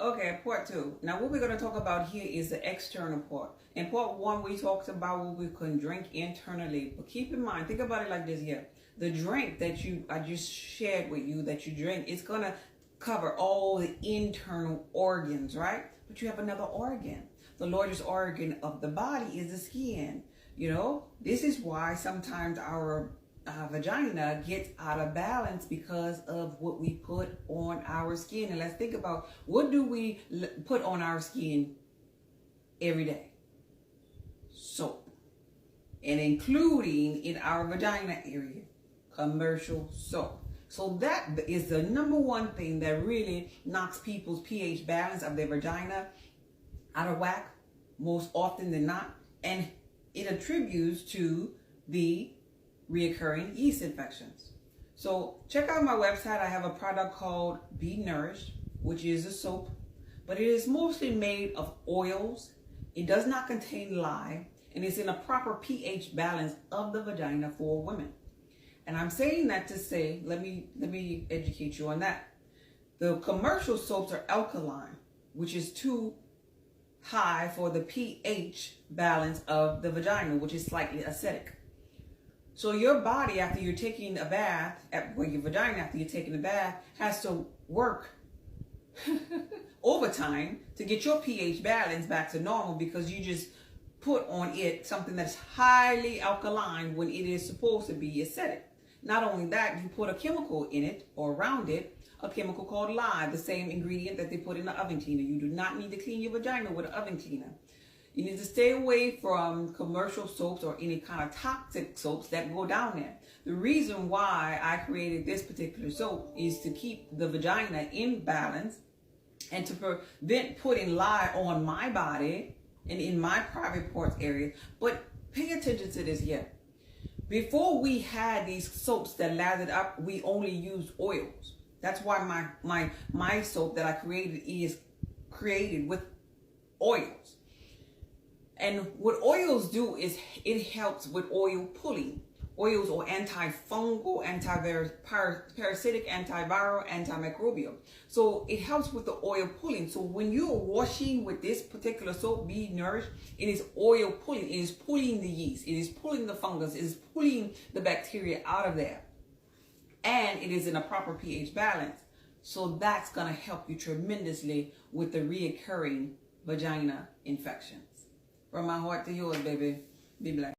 Okay, part two. Now what we're going to talk about here is the external part. In part one, we talked about what we can drink internally. But keep in mind, think about it like this here. The drink that I just shared with you that you drink, it's going to cover all the internal organs, right? But you have another organ. The largest organ of the body is the skin. You know, this is why sometimes our vagina gets out of balance because of what we put on our skin. And let's think about, what do we put on our skin every day? Soap. And including in our vagina area, commercial soap. So that is the number one thing that really knocks people's pH balance of their vagina out of whack most often than not. And it attributes to the reoccurring yeast infections. So check out my website. I have a product called Be Nourished, which is a soap, but it is mostly made of oils. It does not contain lye, and it's in a proper pH balance of the vagina for women. And I'm saying that to say, let me educate you on that. The commercial soaps are alkaline, which is too high for the pH balance of the vagina, which is slightly acidic. So your body, after you're taking a bath, your vagina after you're taking a bath, has to work overtime to get your pH balance back to normal, because you just put on it something that's highly alkaline when it is supposed to be acidic. Not only that, you put a chemical in it or around it, a chemical called lye, the same ingredient that they put in the oven cleaner. You do not need to clean your vagina with an oven cleaner. You need to stay away from commercial soaps or any kind of toxic soaps that go down there. The reason why I created this particular soap is to keep the vagina in balance and to prevent putting lye on my body and in my private parts area. But pay attention to this here. Before we had these soaps that lathered up, we only used oils. That's why my soap that I created is created with oils. And what oils do is it helps with oil pulling. Oils are antifungal, parasitic, antiviral, antimicrobial. So it helps with the oil pulling. So when you're washing with this particular soap, Be Nourished, it is oil pulling. It is pulling the yeast. It is pulling the fungus. It is pulling the bacteria out of there. And it is in a proper pH balance. So that's going to help you tremendously with the reoccurring vagina infections. From my heart to yours, baby. Be blessed.